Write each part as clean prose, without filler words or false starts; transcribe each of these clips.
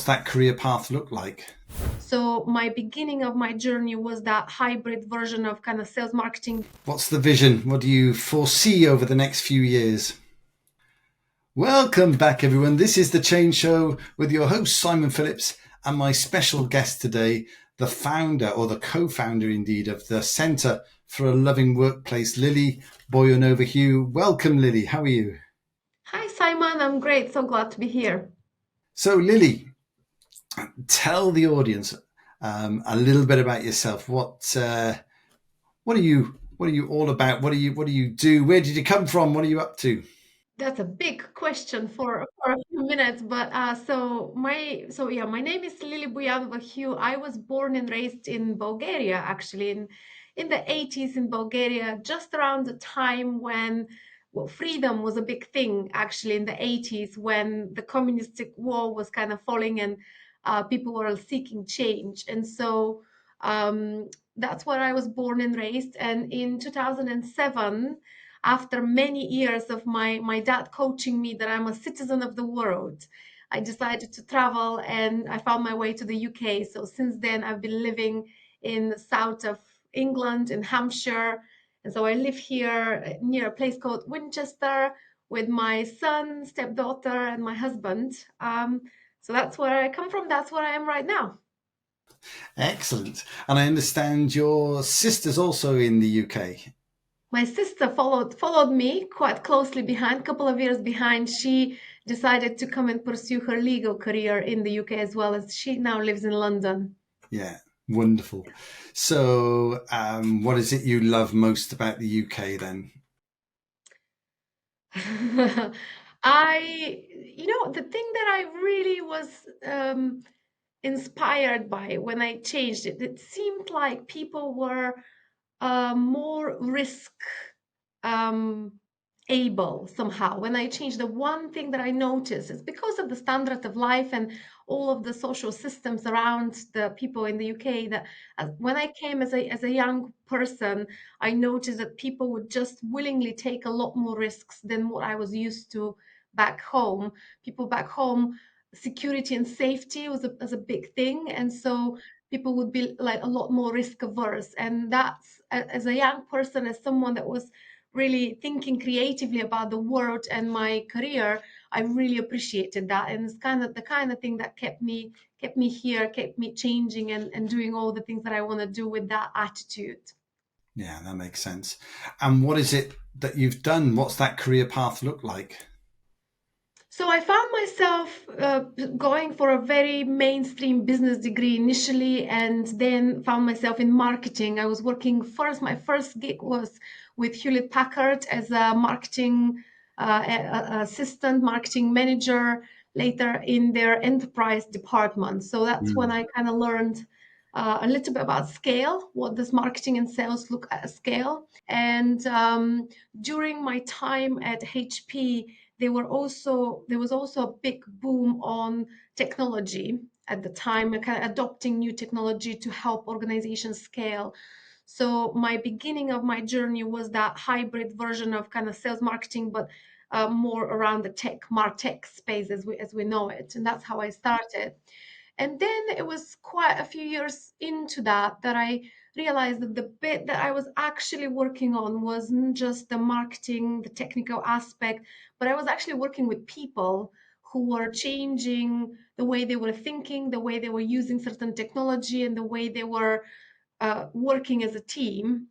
what's that career path look like? So my beginning of my journey was that hybrid version of kind of sales marketing. What's the vision? What do you foresee over the next few years? Welcome back, everyone. This is The Change Show with your host, Simon Phillips, and my special guest today, the founder, or the co-founder indeed, of the Centre for a Loving Workplace, Lili Boyanova Hugh. Welcome, Lili. How are you? Hi, Simon. I'm great. So glad to be here. So, Lili, tell the audience a little bit about yourself. What are you all about? What do you do? Where did you come from? What are you up to? That's a big question for a few minutes, but my name is Lili Boyanova Hugh. I was born and raised in Bulgaria, actually, in the 80s in Bulgaria, just around the time when freedom was a big thing, actually, in the 80s when the communistic wall was kind of falling and people were seeking change. And so that's where I was born and raised. And in 2007, after many years of my dad coaching me that I'm a citizen of the world, I decided to travel and I found my way to the UK. So since then, I've been living in the south of England, in Hampshire. And so I live here near a place called Winchester with my son, stepdaughter, and my husband. So that's where I come from. That's where I am right now. Excellent. And I understand your sister's also in the UK. My sister followed me quite closely behind, a couple of years behind. She decided to come and pursue her legal career in the UK as well as she now lives in London. Yeah, wonderful. So, what is it you love most about the UK then? The thing that I really was inspired by when I changed it, it seemed like people were more risk um, able somehow. When I changed, the one thing that I noticed is because of the standard of life and all of the social systems around the people in the UK, that when I came as a young person, I noticed that people would just willingly take a lot more risks than what I was used to back home. People back home, security and safety was a big thing, and so people would be like a lot more risk averse. And that's as a young person, as someone that was really thinking creatively about the world and my career, I really appreciated that. And it's kind of the kind of thing that kept me here, kept me changing and doing all the things that I want to do with that attitude. Yeah, that makes sense. And what is it that you've done? What's that career path look like? So I found myself going for a very mainstream business degree initially, and then found myself in marketing. I was working first. My first gig was with Hewlett Packard as a marketing assistant, marketing manager. Later in their enterprise department. So that's when Mm. I kind of learned a little bit about scale. What does marketing and sales look at scale? And during my time at HP, there was also a big boom on technology at the time, kind of adopting new technology to help organizations scale. So my beginning of my journey was that hybrid version of kind of sales marketing, but more around the martech space as we know it, and that's how I started. And then it was quite a few years into that I realized that the bit that I was actually working on wasn't just the marketing, the technical aspect, but I was actually working with people who were changing the way they were thinking, the way they were using certain technology, and the way they were working as a team.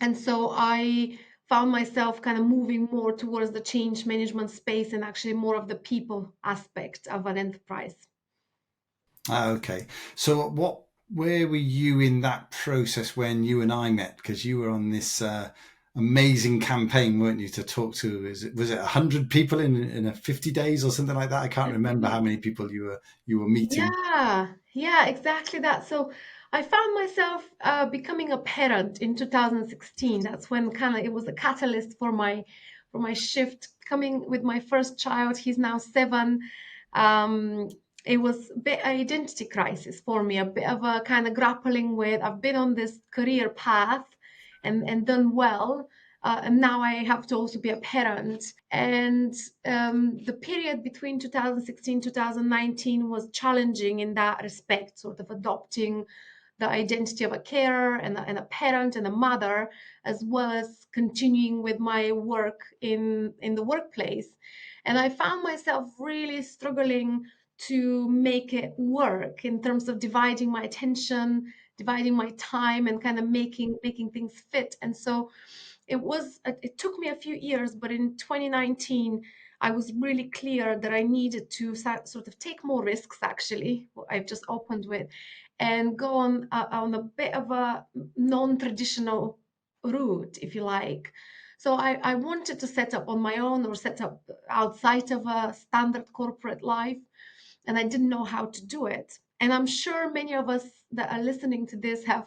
And so I found myself kind of moving more towards the change management space and actually more of the people aspect of an enterprise. Okay. So, where were you in that process when you and I met? Because you were on this amazing campaign, weren't you, to talk to? Was it 100 people in a 50 days or something like that? I can't remember how many people you were meeting. Yeah, exactly that. So I found myself becoming a parent in 2016. That's when kind of it was a catalyst for my shift. Coming with my first child, he's now 7. Um, it was a bit identity crisis for me, a bit of a kind of grappling with. I've been on this career path and done well. and now I have to also be a parent. And the period between 2016 2019 was challenging in that respect, sort of adopting the identity of a carer and a parent and a mother, as well as continuing with my work in the workplace. And I found myself really struggling to make it work in terms of dividing my attention, dividing my time, and kind of making things fit. And so it took me a few years, but in 2019 I was really clear that I needed to sort of take more risks, actually, what I've just opened with, and go on a bit of a non-traditional route, if you like. So I wanted to set up on my own or set up outside of a standard corporate life, and I didn't know how to do it. And I'm sure many of us that are listening to this have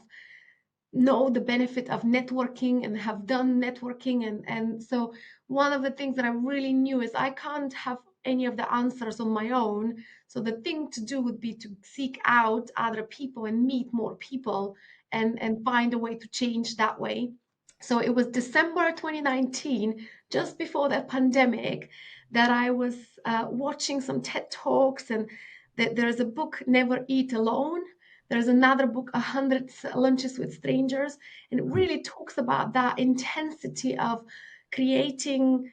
know the benefit of networking and have done networking, and so one of the things that I really knew is I can't have any of the answers on my own. So the thing to do would be to seek out other people and meet more people and find a way to change that way. So it was December 2019, just before the pandemic, that I was watching some TED Talks, and there's a book, Never Eat Alone. There's another book, 100 Lunches with Strangers, and it really talks about that intensity of creating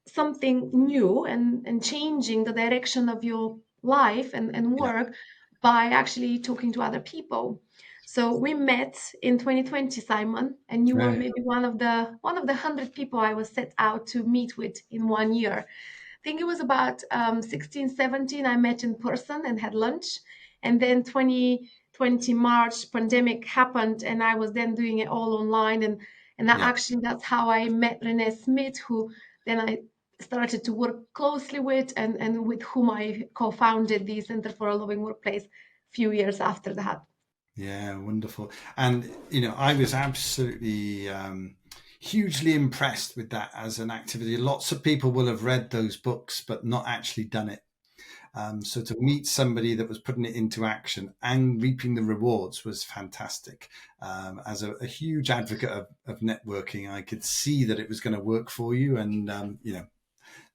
something new and changing the direction of your life and Yeah. work by actually talking to other people. So we met in 2020, Simon, and you were Right. maybe one of the 100 people I was set out to meet with in 1 year. I think it was about 16, 17, I met in person and had lunch. And then 2020 March, pandemic happened, and I was then doing it all online. And Yeah. that's how I met Renee Smith, who then I started to work closely with, and with whom I co-founded the Center for a Loving Workplace a few years after that. Yeah, wonderful. And, I was absolutely hugely impressed with that as an activity. Lots of people will have read those books, but not actually done it. So to meet somebody that was putting it into action and reaping the rewards was fantastic. As a huge advocate of networking, I could see that it was going to work for you. And,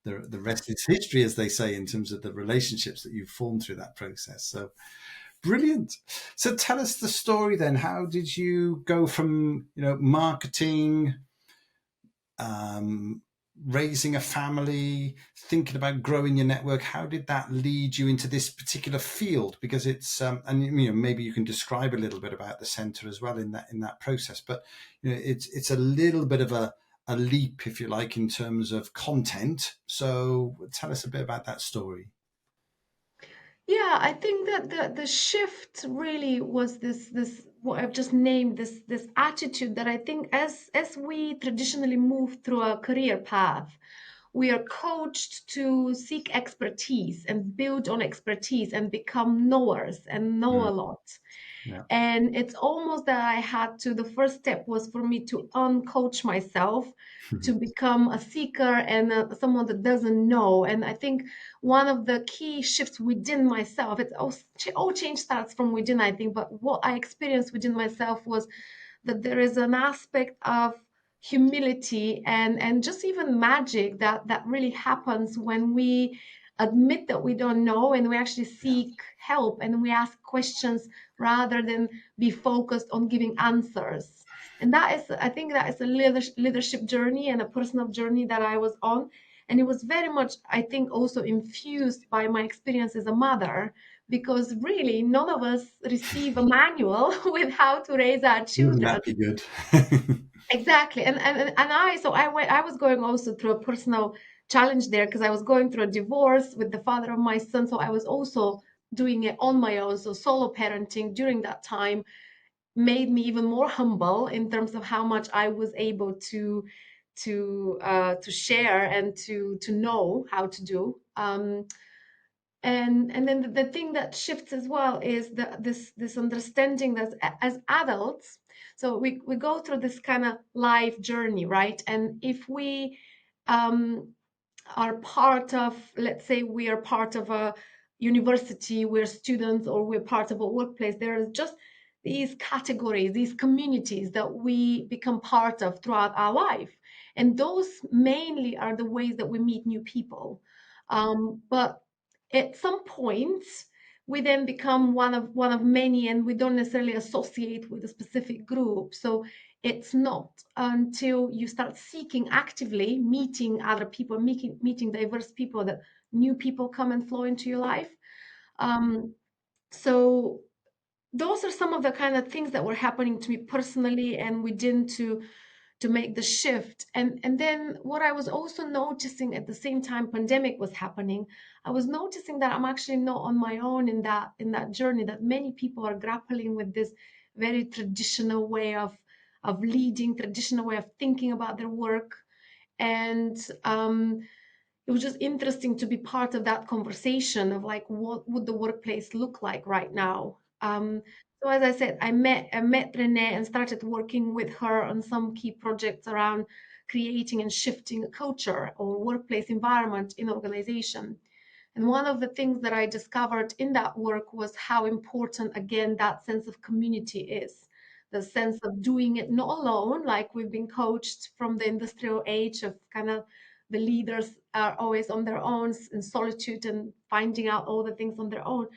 the rest is history, as they say, in terms of the relationships that you've formed through that process. So brilliant. So tell us the story then. How did you go from, marketing, um, raising a family, thinking about growing your network? How did that lead you into this particular field? Because it's, and maybe you can describe a little bit about the center as well in that process. But it's a little bit of a leap, if you like, in terms of content. So tell us a bit about that story. Yeah, I think that the shift really was this what I've just named, this attitude that I think as we traditionally move through a career path, we are coached to seek expertise and build on expertise and become knowers and know Mm, a lot. yeah. And it's almost that the first step was for me to uncoach myself, to become a seeker and someone that doesn't know. And I think one of the key shifts within myself, all change starts from within, I think, but what I experienced within myself was that there is an aspect of humility and just even magic that really happens when we admit that we don't know and we actually Yeah. seek help and we ask questions rather than be focused on giving answers. And I think that is a leadership journey and a personal journey that I was on. And it was very much, I think, also infused by my experience as a mother, because really none of us receive a manual with how to raise our Wouldn't children. that be good? Exactly. I was going also through a personal challenge there because I was going through a divorce with the father of my son. So I was also doing it on my own. So solo parenting during that time made me even more humble in terms of how much I was able to share and to know how to do. And then the thing that shifts as well is this understanding that as adults, so we go through this kind of life journey, right? And if we um, are part of, let's say we are part of a university, we're students, or we're part of a workplace, there is just these categories, these communities that we become part of throughout our life. And those mainly are the ways that we meet new people. But at some point, we then become one of many, and we don't necessarily associate with a specific group. So it's not until you start seeking actively, meeting other people, meeting diverse people, that new people come and flow into your life. Um, so those are some of the kind of things that were happening to me personally and within to make the shift. And then what I was also noticing at the same time pandemic was happening, I was noticing that I'm actually not on my own in that journey, that many people are grappling with this very traditional way of leading, traditional way of thinking about their work. And it was just interesting to be part of that conversation of like, what would the workplace look like right now. So as I said, I met Renee and started working with her on some key projects around creating and shifting a culture or workplace environment in organization. And one of the things that I discovered in that work was how important, again, that sense of community is. The sense of doing it not alone, like we've been coached from the industrial age of kind of the leaders are always on their own in solitude and finding out all the things on their own,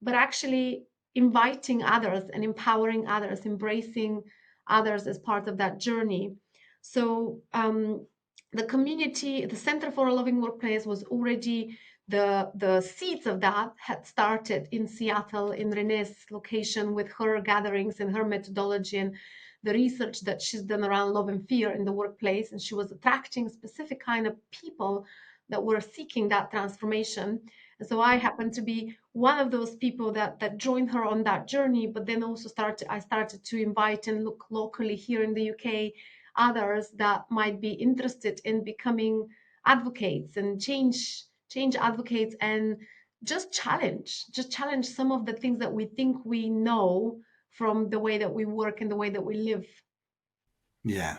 but actually inviting others and empowering others, embracing others as part of that journey. So the community, the Center for a Loving Workplace was already the seeds of that had started in Seattle in Renee's location with her gatherings and her methodology and the research that she's done around love and fear in the workplace. And she was attracting specific kind of people that were seeking that transformation. And so I happened to be one of those people that joined her on that journey, but then also I started to invite and look locally here in the UK others that might be interested in becoming advocates and change advocates and just challenge some of the things that we think we know from the way that we work and the way that we live. Yeah.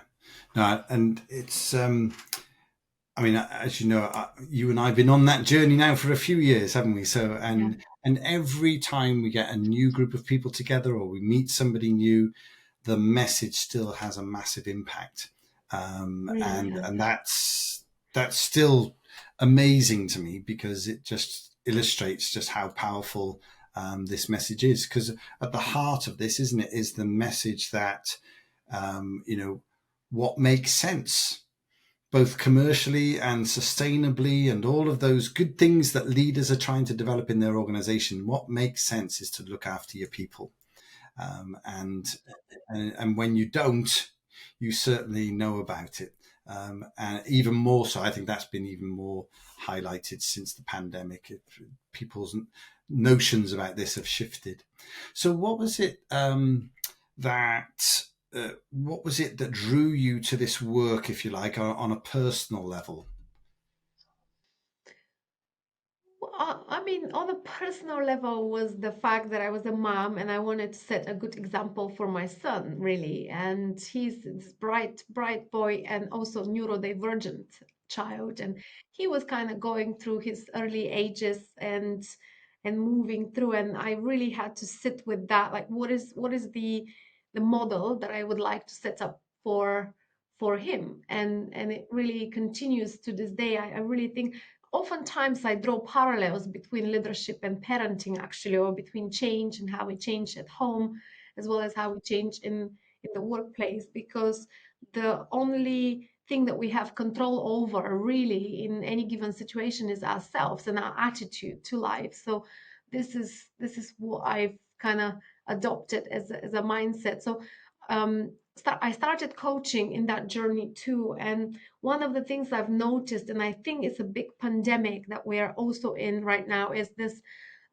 No, and it's I mean, as you know, you and I have been on that journey now for a few years, haven't we? So, Yeah, and every time we get a new group of people together or we meet somebody new, the message still has a massive impact, really has. and that's still amazing to me because it just illustrates just how powerful this message is. Because at the heart of this, isn't it, is the message that you know what makes sense both commercially and sustainably and all of those good things that leaders are trying to develop in their organization. What makes sense is to look after your people. Um, and, and when you don't, you certainly know about it. And even more so, I think that's been even more highlighted since the pandemic. People's notions about this have shifted. So, what was it that what was it that drew you to this work, if you like, on a personal level? Well, I mean, on a personal level, was the fact that I was a mom and I wanted to set a good example for my son, really. And he's this bright boy and also neurodivergent child. And he was kind of going through his early ages and moving through. And I really had to sit with that. Like, what is the model that I would like to set up for him? And it really continues to this day. I really think oftentimes I draw parallels between leadership and parenting, actually, or between change and how we change at home, as well as how we change in the workplace, because the only thing that we have control over really in any given situation is ourselves and our attitude to life. So this is what I've kind of adopted as a mindset. So I started coaching in that journey too. And one of the things I've noticed, and I think it's a big pandemic that we are also in right now, is this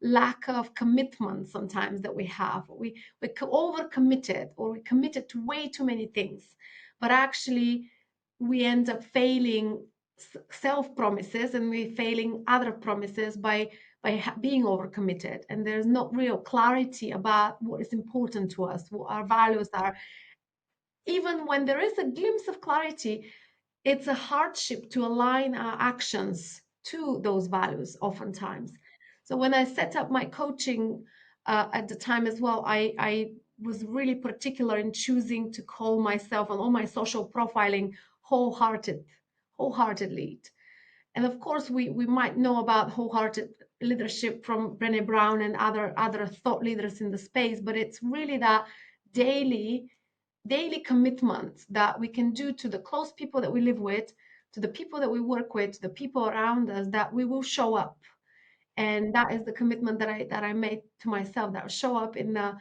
lack of commitment sometimes that we have. We overcommitted, or we committed to way too many things, but actually we end up failing self promises and we failing other promises by being overcommitted, and there's not real clarity about what is important to us, what our values are. Even when there is a glimpse of clarity, it's a hardship to align our actions to those values oftentimes. So when I set up my coaching at the time as well, I was really particular in choosing to call myself on all my social profiling wholehearted lead. And of course, we might know about wholehearted leadership from Brené Brown and other thought leaders in the space, but it's really that daily commitment that we can do to the close people that we live with, to the people that we work with, to the people around us, that we will show up. And that is the commitment that I made to myself, that will show up in the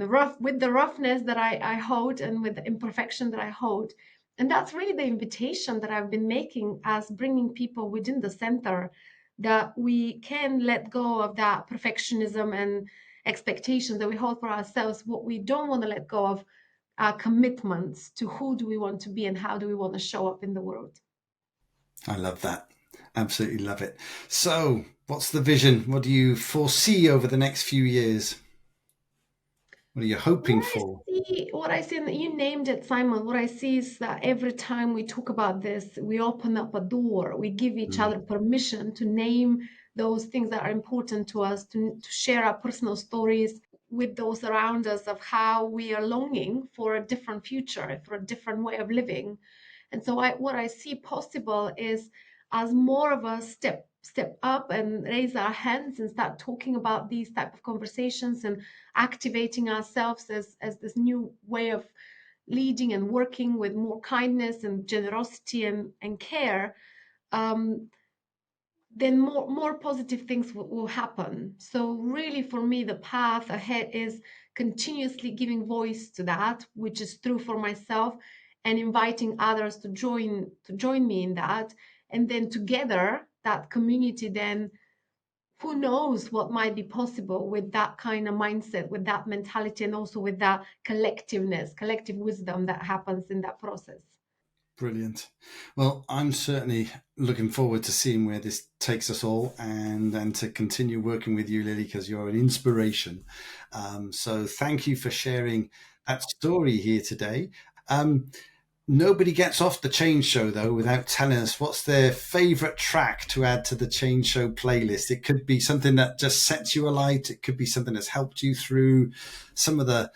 rough, with the roughness that I hold, and with the imperfection that I hold. And that's really the invitation that I've been making, as bringing people within the center, that we can let go of that perfectionism and expectations that we hold for ourselves. What we don't want to let go of are commitments to who do we want to be and how do we want to show up in the world. I love that. Absolutely love it. So, what's the vision? What do you foresee over the next few years? What are you hoping for? What I see, and you named it, Simon, what I see is that every time we talk about this, we open up a door, we give each other permission to name those things that are important to us, to share our personal stories with those around us of how we are longing for a different future, for a different way of living. And so what I see possible is, as more of us step up and raise our hands and start talking about these type of conversations and activating ourselves as this new way of leading and working with more kindness and generosity and care, then more positive things will happen. So really, for me, the path ahead is continuously giving voice to that, which is true for myself, and inviting others to join me in that. And then together, that community, then who knows what might be possible with that kind of mindset, with that mentality, and also with that collective wisdom that happens in that process. Brilliant. Well, I'm certainly looking forward to seeing where this takes us all, and to continue working with you, Lili, because you're an inspiration. So thank you for sharing that story here today. Nobody gets off the Change Show, though, without telling us what's their favorite track to add to the Change Show playlist. It could be something that just sets you alight. It could be something that's helped you through some of the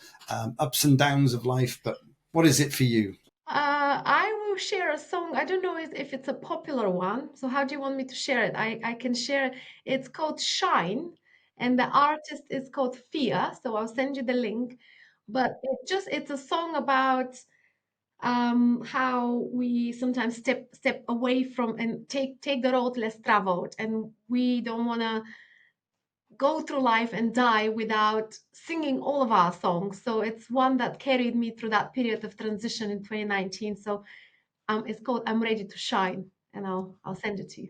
ups and downs of life. But what is it for you? I will share a song. I don't know if it's a popular one. So how do you want me to share it? I can share it. It's called Shine, and the artist is called Fia. So I'll send you the link. But it's a song about how we sometimes step away from and take the road less traveled, and we don't want to go through life and die without singing all of our songs. So it's one that carried me through that period of transition in 2019. So it's called I'm Ready to Shine, and I'll send it to you.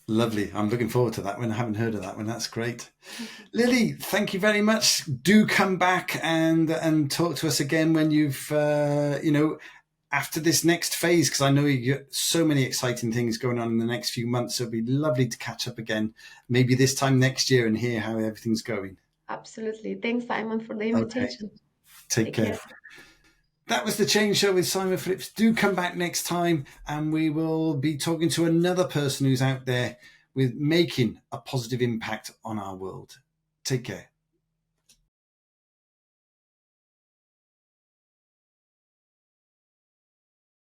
Lovely. I'm looking forward to that one. I haven't heard of that one. That's great. Lili, thank you very much. Do come back and talk to us again when you've after this next phase, because I know you got so many exciting things going on in the next few months. So it'd be lovely to catch up again, maybe this time next year, and hear how everything's going. Absolutely. Thanks, Simon, for the Okay. invitation. Take care. That was the Change Show with Simon Phillips. Do come back next time, and we will be talking to another person who's out there with making a positive impact on our world. Take care.